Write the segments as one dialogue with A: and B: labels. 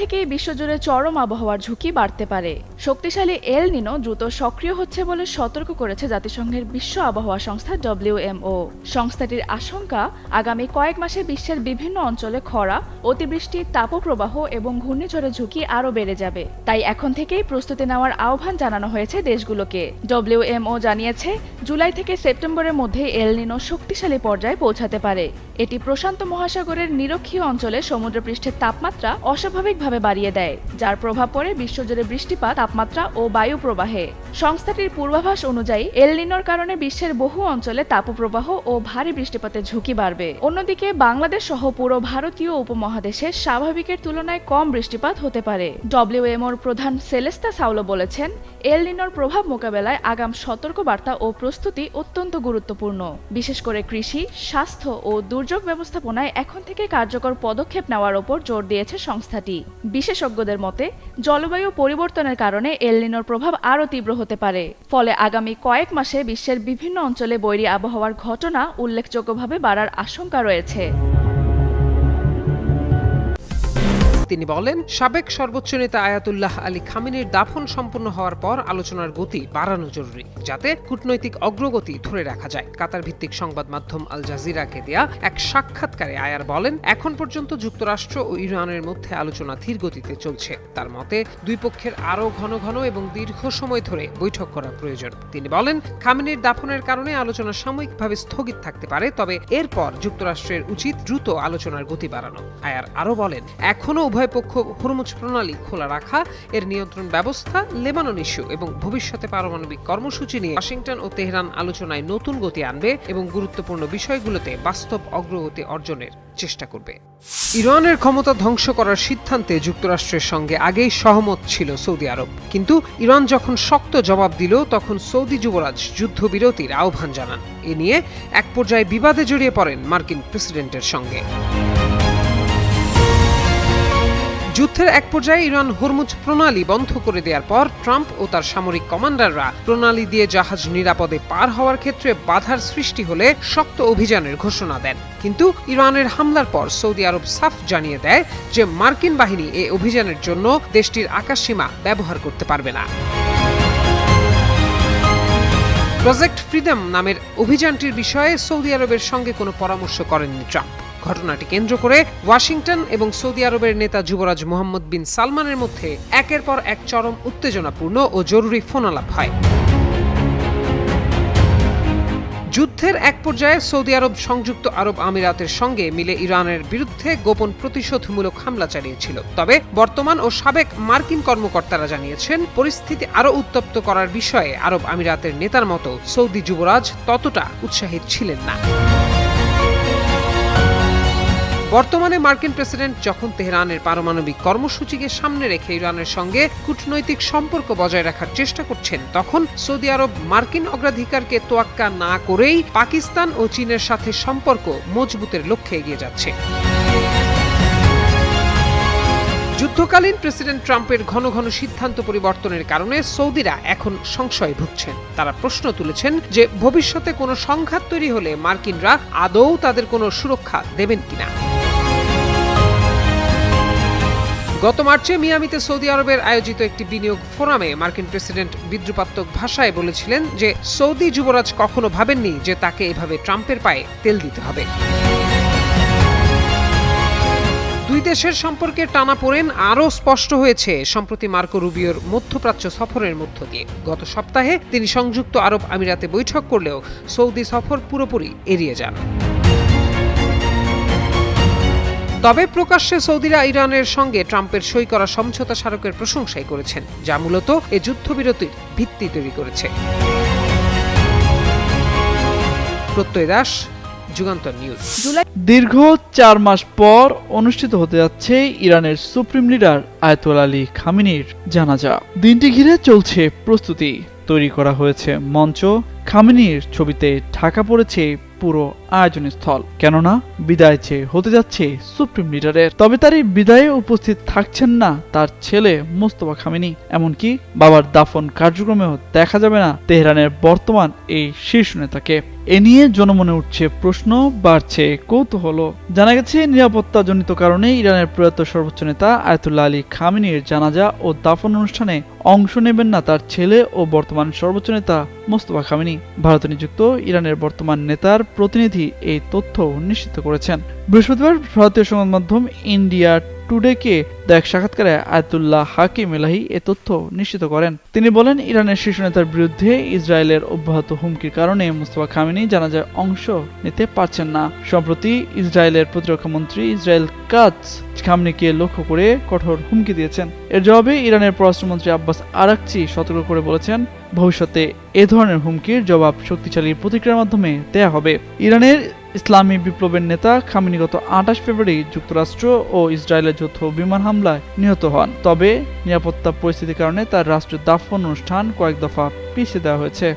A: থেকেই বিশ্বজুড়ে চরম আবহাওয়ার ঝুঁকি বাড়তে পারে। শক্তিশালী এল নিনো দ্রুত সক্রিয় হচ্ছে বলে সতর্ক করেছে জাতিসংঘের বিশ্ব আবহাওয়া সংস্থা WMO। সংস্থাটির আশঙ্কা, আগামী কয়েক মাসে বিশ্বের বিভিন্ন অঞ্চলে খরা, অতিবৃষ্টি, তাপপ্রবাহ এবং ঘূর্ণিঝড়ের ঝুঁকি আরও বেড়ে যাবে। তাই এখন থেকেই প্রস্তুতি নেওয়ার আহ্বান জানানো হয়েছে দেশগুলোকে। WMO জানিয়েছে, জুলাই থেকে সেপ্টেম্বরের মধ্যে এল নিনো শক্তিশালী পর্যায়ে পৌঁছাতে পারে। এটি প্রশান্ত মহাসাগরের নিরক্ষীয় অঞ্চলে সমুদ্রপৃষ্ঠের তাপমাত্রা অস্বাভাবিকভাবে বাড়িয়ে দেয়, যার প্রভাব পড়ে বিশ্বজুড়ে বৃষ্টিপাত, তাপমাত্রা ও বায়ু প্রবাহে। সংস্থাটির পূর্বাভাস অনুযায়ী এল নিনোর কারণে বিশ্বের বহু অঞ্চলে তাপপ্রবাহ ও ভারী বৃষ্টিপাতের ঝুঁকি বাড়বে। অন্যদিকে বাংলাদেশ সহ পুরো ভারতীয় উপমহাদেশে স্বাভাবিকের তুলনায় কম বৃষ্টিপাত হতে পারে। WMOর প্রধান সেলেস্তা সাউলো বলেছেন, এল নিনোর প্রভাব মোকাবেলায় আগাম সতর্কবার্তা ও প্রস্তুতি অত্যন্ত গুরুত্বপূর্ণ। বিশেষ করে কৃষি, স্বাস্থ্য ও দুর্যোগ ব্যবস্থাপনায় এখন থেকে কার্যকর পদক্ষেপ নেওয়ার ওপর জোর দিয়েছে সংস্থাটি। বিশেষজ্ঞদের মতে, জলবায়ু পরিবর্তনের কারণে এল নিনোর প্রভাব আরও তীব্র হতে পারে। ফলে আগামী কয়েক মাসে বিশ্বের বিভিন্ন অঞ্চলে বৈরী আবহাওয়ার ঘটনা উল্লেখযোগ্যভাবে বাড়ার আশঙ্কা রয়েছে।
B: তিনি বলেন, সাবেক সর্বোচ্চ নেতা আয়াতুল্লাহ আলী খামেনির দাফন সম্পন্ন হওয়ার পর আলোচনার গতি বাড়ানো জরুরি, যাতে কূটনৈতিক অগ্রগতি ধরে রাখা যায়। কাতার ভিত্তিক সংবাদ মাধ্যম আল জাজিরাকে দেয়া এক সাক্ষাৎকারে আয়ার বলেন, এখন পর্যন্ত যুক্তরাষ্ট্র ও ইরানের মধ্যে আলোচনা ধীর গতিতে চলছে। তার মতে, দুই পক্ষের আরও ঘন ঘন এবং দীর্ঘ সময় ধরে বৈঠক করা প্রয়োজন। তিনি বলেন, খামেনির দাফনের কারণে আলোচনা সাময়িকভাবে স্থগিত থাকতে পারে, তবে এরপর যুক্তরাষ্ট্রের উচিত দ্রুত আলোচনার গতি বাড়ানো। আয়ার আরও বলেন, এখনও উভয় পক্ষ হরমুজ প্রণালী খোলা রাখা, এর নিয়ন্ত্রণ ব্যবস্থা, লেবানন ইস্যু এবং ভবিষ্যতে পারমাণবিক কর্মসূচি নিয়ে ওয়াশিংটন ও তেহরান আলোচনায় নতুন গতি আনবে এবং গুরুত্বপূর্ণ বিষয়গুলোতে বাস্তব অগ্রগতি অর্জনের চেষ্টা করবে। ইরানের ক্ষমতা ধ্বংস করার সিদ্ধান্তে যুক্তরাষ্ট্রের সঙ্গে আগেই সহমত ছিল সৌদি আরব, কিন্তু ইরান যখন শক্ত জবাব দিল, তখন সৌদি যুবরাজ যুদ্ধবিরতির আহ্বান জানান। এ নিয়ে এক পর্যায়ে বিবাদে জড়িয়ে পড়েন মার্কিন প্রেসিডেন্টের সঙ্গে। যুদ্ধের এক পর্যায়ে ইরান হরমুজ প্রণালী বন্ধ করে দেওয়ার পর ট্রাম্প ও তার সামরিক কমান্ডাররা প্রণালী দিয়ে জাহাজ নিরাপদে পার হওয়ার ক্ষেত্রে বাধার সৃষ্টি হলে শক্ত অভিযানের ঘোষণা দেন। কিন্তু ইরানের হামলার পর সৌদি আরব সাফ জানিয়ে দেয় যে মার্কিন বাহিনী এই অভিযানের জন্য দেশটির আকাশসীমা ব্যবহার করতে পারবে না। প্রজেক্ট ফ্রিডম নামের অভিযানটির বিষয়ে সৌদি আরবের সঙ্গে কোনো পরামর্শ করেননি ট্রাম্প। ঘটনাটি কেন্দ্র করে ওয়াশিংটন এবং সৌদি আরবের নেতা যুবরাজ মোহাম্মদ বিন সালমানের মধ্যে একের পর এক চরম উত্তেজনাপূর্ণ ও জরুরি ফোনালাপ হয়। যুদ্ধের এক পর্যায়ে সৌদি আরব সংযুক্ত আরব আমিরাতের সঙ্গে মিলে ইরানের বিরুদ্ধে গোপন প্রতিশোধমূলক হামলা চালিয়েছিল। তবে বর্তমান ও সাবেক মার্কিন কর্মকর্তারা জানিয়েছেন, পরিস্থিতি আরও উত্তপ্ত করার বিষয়ে আরব আমিরাতের নেতার মতো সৌদি যুবরাজ ততটা উৎসাহী ছিলেন না। বর্তমানে মার্কিন প্রেসিডেন্ট যখন তেহরানের পারমাণবিক কর্মসূচিকে সামনে রেখে ইরানের সঙ্গে কূটনৈতিক সম্পর্ক বজায় রাখার চেষ্টা করছেন, তখন সৌদি আরব মার্কিন অগ্রাধিকারকে তোয়াক্কা না করেই পাকিস্তান ও চীনের সাথে সম্পর্ক মজবুতের লক্ষ্যে এগিয়ে যাচ্ছে। যুদ্ধকালীন প্রেসিডেন্ট ট্রাম্পের ঘন ঘন সিদ্ধান্ত পরিবর্তনের কারণে সৌদিরা এখন সংশয়ে ভুগছেন। তারা প্রশ্ন তুলেছেন যে ভবিষ্যতে কোনো সংঘাত তৈরি হলে মার্কিনরা আদৌ তাদের কোনো সুরক্ষা দেবেন কিনা। গত মার্চে মিয়ামিতে সৌদি আরবের আয়োজিত একটি বিনিয়োগ ফোরামে মার্কিন প্রেসিডেন্ট বিদ্রুপাত্মক ভাষায় বলেছিলেন যে সৌদি যুবরাজ কখনো ভাবেননি যে তাকে এভাবে ট্রাম্পের পায়ে তেল দিতে হবে। দুই দেশের সম্পর্কের টানাপোড়েন আরও স্পষ্ট হয়েছে সম্প্রতি মার্কো রুবিওর মধ্যপ্রাচ্য সফরের মধ্য দিয়ে। গত সপ্তাহে তিনি সংযুক্ত আরব আমিরাতে বৈঠক করলেও সৌদি সফর পুরোপুরি এড়িয়ে যান। তবে প্রকাশ্যে সৌদিরা ইরানের সঙ্গে ট্রাম্পের সই করা সমঝোতা স্মারকের প্রশংসাই করেছেন, যা মূলত এ যুদ্ধবিরতির ভিত্তি তৈরি করেছে। প্রত্যয় দাস, যুগান্তর নিউজ।
C: দীর্ঘ 4 মাস পর অনুষ্ঠিত হতে যাচ্ছে ইরানের সুপ্রিম লিডার আয়াতুল্লাহ আলী খামেনির জানাজা। দিনটি ঘিরে চলছে প্রস্তুতি। তৈরি করা হয়েছে মঞ্চ। খামেনির ছবিতে ঢাকা পড়েছে পুরো আয়োজন স্থল, কেননা বিদায় চেয়ে হতে যাচ্ছে সুপ্রিম লিডারের। তবে তার এই বিদায়ে উপস্থিত থাকছেন না তার ছেলে মোস্তফা খামেনি, এমনকি বাবার দাফন কার্যক্রমেও দেখা যাবে না তেহরানের বর্তমান এই শীর্ষ নেতাকে। এ নিয়ে জনমনে উঠছে প্রশ্ন, বাড়ছে কৌতূহল। জানা গেছে নিরাপত্তাজনিত কারণে ইরানের প্রয়াত সর্বোচ্চ নেতা আয়াতুল্লাহ আলী খামেনির জানাজা ও দাফন অনুষ্ঠানে অংশ নেবেন না তার ছেলে ও বর্তমান সর্বোচ্চ নেতা মোস্তফা খামেনি। ভারতে নিযুক্ত ইরানের বর্তমান নেতার প্রতিনিধি এই তথ্য নিশ্চিত করেছেন। বৃহস্পতিবার ভারতীয় সংবাদ মাধ্যম ইন্ডিয়া টুডেকে এক সাক্ষাৎকারে আয়াতুল্লাহ হাকিম এলাহি এ তথ্য নিশ্চিত করেন। তিনি বলেন, ইরানের শীর্ষ নেতার বিরুদ্ধে ইসরায়েলের অব্যাহত হুমকির কারণে মোস্তফা খামেনি জানাজায় অংশ নিতে পারছেন না। সম্প্রতি ইসরায়েলের প্রতিরক্ষা মন্ত্রী ইসরায়েল কাটজ খামেনিকে লক্ষ্য করে কঠোর হুমকি দিয়েছেন। এর জবাবে ইরানের পররাষ্ট্রমন্ত্রী আব্বাস আরাকচি সতর্ক করে বলেছেন, ভবিষ্যতে এ ধরনের হুমকির জবাব শক্তিশালী প্রতিক্রিয়ার মাধ্যমে দেয়া হবে। ইরানের ইসলামী বিপ্লবের নেতা খামেনি গত 28 ফেব্রুয়ারি যুক্তরাষ্ট্র ও ইসরায়েলের যৌথ বিমান হামলায় নিহত হন। তবে নিরাপত্তা পরিস্থিতির কারণে তার রাষ্ট্রীয় দাফন অনুষ্ঠান কয়েক দফা পিছিয়ে দেওয়া হয়েছে।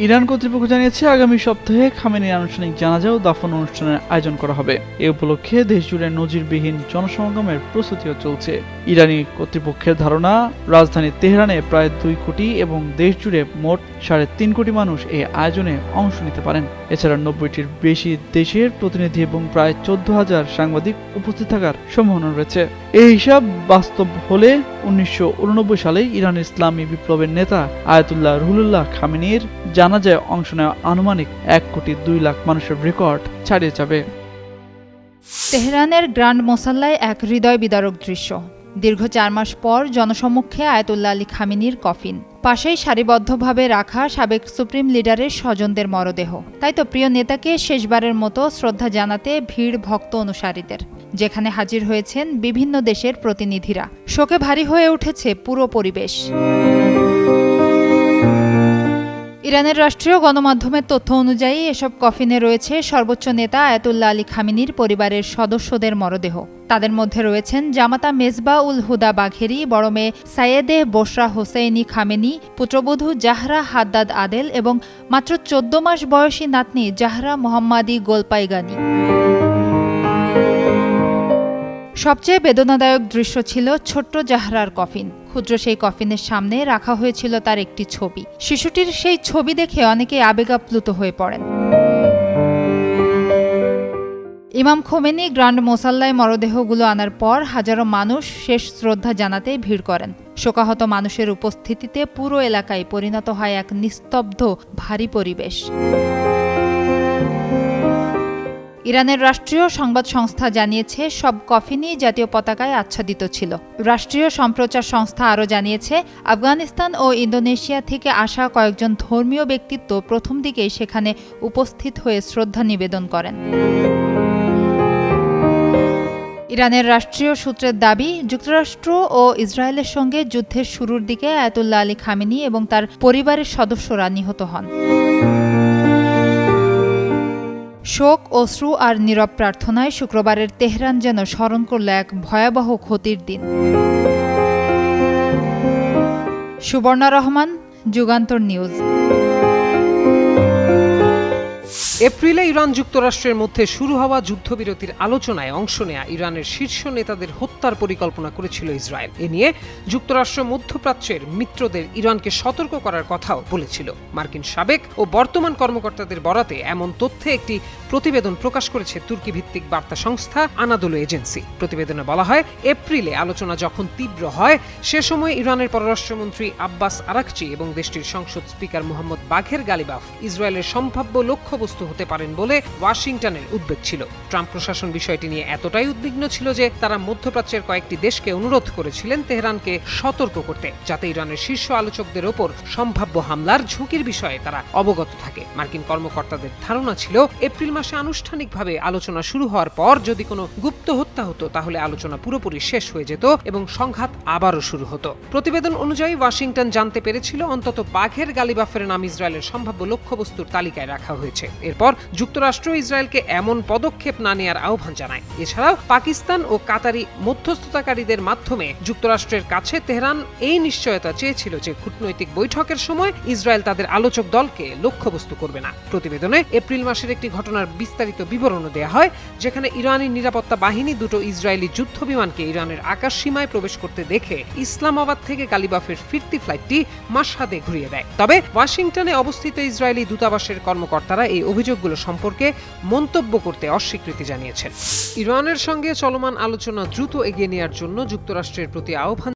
C: ইরান কর্তৃপক্ষ জানিয়েছে, আগামী সপ্তাহে খামেনির আনুষ্ঠানিক জানাজা ও দাফন অনুষ্ঠানের আয়োজন করা হবে। এ উপলক্ষে দেশজুড়ে নজিরবিহীন জনসমাগমের প্রস্তুতিও চলছে। ইরানি কর্তৃপক্ষের ধারণা, রাজধানী তেহরানে প্রায় 2 কোটি এবং দেশজুড়ে মোট 3.5 কোটি মানুষ এই আয়োজনে অংশ নিতে পারেন। এছাড়া 90টির বেশি দেশের প্রতিনিধি এবং প্রায় 14,000 সাংবাদিক উপস্থিত থাকার সম্ভাবনা রয়েছে। এই হিসাব বাস্তব হলে 1989 সালে ইরান ইসলামী বিপ্লবের নেতা আয়াতুল্লাহ রুহুল্লাহ খামেনির জানাজায় অংশ নেওয়া আনুমানিক 1 কোটি 2 লাখ মানুষের রেকর্ড ছাড়িয়ে যাবে।
D: তেহরানের গ্র্যান্ড মোসাল্লায় এক হৃদয় বিদারক দৃশ্য। দীর্ঘ 4 মাস পর জনসম্মুখে আয়াতুল্লাহ আলী খামেনির কফিন, পাশেই সারিবদ্ধভাবে রাখা সাবেক সুপ্রিম লিডারের স্বজনদের মরদেহ। তাই তো প্রিয় নেতাকে শেষবারের মতো শ্রদ্ধা জানাতে ভিড় ভক্ত অনুসারীদের, যেখানে হাজির হয়েছেন বিভিন্ন দেশের প্রতিনিধিরা। শোকে ভারী হয়ে উঠেছে পুরো পরিবেশ। ইরানের রাষ্ট্রীয় গণমাধ্যমের তথ্য অনুযায়ী এসব কফিনে রয়েছে সর্বোচ্চ নেতা আয়াতুল্লাহ আলী খামেনির পরিবারের সদস্যদের মরদেহ। তাদের মধ্যে রয়েছেন জামাতা মেজবা উল হুদা বাঘেরি, বড় মেয়ে সাইয়েদে বশরা হোসেইনি খামেনি, পুত্রবধূ জাহরা হাদ্দাদ আদেল এবং মাত্র 14 মাস বয়সী নাতনি জাহরা মোহাম্মাদি গোলপাইগানি। সবচেয়ে বেদনাদায়ক দৃশ্য ছিল ছোট্ট জাহরার কফিন। ক্ষুদ্র সেই কফিনের সামনে রাখা হয়েছিল তার একটি ছবি। শিশুটির সেই ছবি দেখে অনেকে আবেগাপ্লুত হয়ে পড়েন। ইমাম খোমেনি গ্র্যান্ড মোসাল্লায় মরদেহগুলো আনার পর হাজারো মানুষ শেষ শ্রদ্ধা জানাতে ভিড় করেন। শোকাহত মানুষের উপস্থিতিতে পুরো এলাকায় পরিণত হয় এক নিস্তব্ধ ভারী পরিবেশ। ইরানের রাষ্ট্রীয় সংবাদ সংস্থা জানিয়েছে, সব কফিনই জাতীয় পতাকায় আচ্ছাদিত ছিল। রাষ্ট্রীয় সম্প্রচার সংস্থা আরও জানিয়েছে, আফগানিস্তান ও ইন্দোনেশিয়া থেকে আসা কয়েকজন ধর্মীয় ব্যক্তিত্ব প্রথম দিকেই সেখানে উপস্থিত হয়ে শ্রদ্ধা নিবেদন করেন। ইরানের রাষ্ট্রীয় সূত্রের দাবি, যুক্তরাষ্ট্র ও ইসরায়েলের সঙ্গে যুদ্ধের শুরুর দিকে আয়াতুল্লাহ আলী খামেনি এবং তার পরিবারের সদস্যরা নিহত হন। শোক, অশ্রু আর নীরব প্রার্থনায় শুক্রবারের তেহরান যেন স্মরণ করল এক ভয়াবহ ক্ষতির দিন। সুবর্ণা রহমান, যুগান্তর নিউজ।
B: এপ্রিলে ইরান যুক্তরাষ্ট্রের মধ্যে শুরু হওয়া যুদ্ধবিরতির আলোচনায় অংশ নেয়া ইরানের শীর্ষ নেতাদের হত্যার পরিকল্পনা করেছিল ইসরায়েল। এ নিয়ে যুক্তরাষ্ট্র মধ্যপ্রাচ্যের মিত্রদের ইরানকে সতর্ক করার কথাও বলেছিল। মার্কিন সাবেক ও বর্তমান কর্মকর্তাদের বরাতে এমন তথ্যে একটি প্রতিবেদন প্রকাশ করেছে তুর্কি ভিত্তিক বার্তা সংস্থা আনাদোলু এজেন্সি। প্রতিবেদনে বলা হয়, এপ্রিলে আলোচনা যখন তীব্র হয় সে সময় ইরানের পররাষ্ট্রমন্ত্রী আব্বাস আরাকচি এবং দেশটির সংসদ স্পিকার মোহাম্মদ বাঘের গালিবাফ ইসরায়েলের সম্ভাব্য লক্ষ্যবস্তু হতে পারেন বলে ওয়াশিংটনের উদ্বেগ ছিল। ট্রাম্প প্রশাসন বিষয়টি নিয়ে এতটাই উদ্বিগ্ন ছিল যে তারা মধ্যপ্রাচ্যের কয়েকটি দেশকে অনুরোধ করেছিলেন তেহরানকে সতর্ক করতে, যাতে ইরানের শীর্ষ আলোচকদের ওপর সম্ভাব্য হামলার ঝুঁকির বিষয়ে তারা অবগত থাকে। মার্কিন কর্মকর্তাদের ধারণা ছিল, এপ্রিল মাসে আনুষ্ঠানিকভাবে আলোচনা শুরু হওয়ার পর যদি কোনো গুপ্ত হত্যা হতো তাহলে আলোচনা পুরোপুরি শেষ হয়ে যেত এবং সংঘাত আবারও শুরু হতো। প্রতিবেদন অনুযায়ী ওয়াশিংটন জানতে পেরেছিল অন্তত বাঘের গালিবাফের নাম ইসরায়েলের সম্ভাব্য লক্ষ্যবস্তুর তালিকায় রাখা হয়েছে। এরপর যুক্তরাষ্ট্র ইসরায়েলকে এমন পদক্ষেপ না নেওয়ার আহ্বান জানায়। এছাড়াও পাকিস্তান ও কাতারি মধ্যস্থতাকারীদের মাধ্যমে যুক্তরাষ্ট্রের কাছে তেহরান এই নিশ্চয়তা চেয়েছিল যে কূটনৈতিক বৈঠকের সময় ইসরায়েল তাদের আলোচক দলকে লক্ষ্যবস্তু করবে না। প্রতিবেদনে এপ্রিল মাসের একটি ঘটনার বিস্তারিত বিবরণও দেয়া হয়, যেখানে ইরানি নিরাপত্তা বাহিনী দুটো ইসরায়েলি যুদ্ধ বিমানকে ইরানের আকাশ সীমায় প্রবেশ করতে দেখে ইসলামাবাদ থেকে গালিবাফের ফিরতি ফ্লাইটটি মাশহাদে ঘুরিয়ে দেয়। তবে ওয়াশিংটনে অবস্থিত ইসরায়েলি দূতাবাসের কর্মকর্তারা এই অভিযোগগুলো সম্পর্কে মন্তব্য করতে অস্বীকৃতি জানিয়েছেন। ইরানের সঙ্গে চলমান আলোচনা দ্রুত এগিয়ে নেওয়ার জন্য যুক্তরাষ্ট্রের প্রতি আহ্বান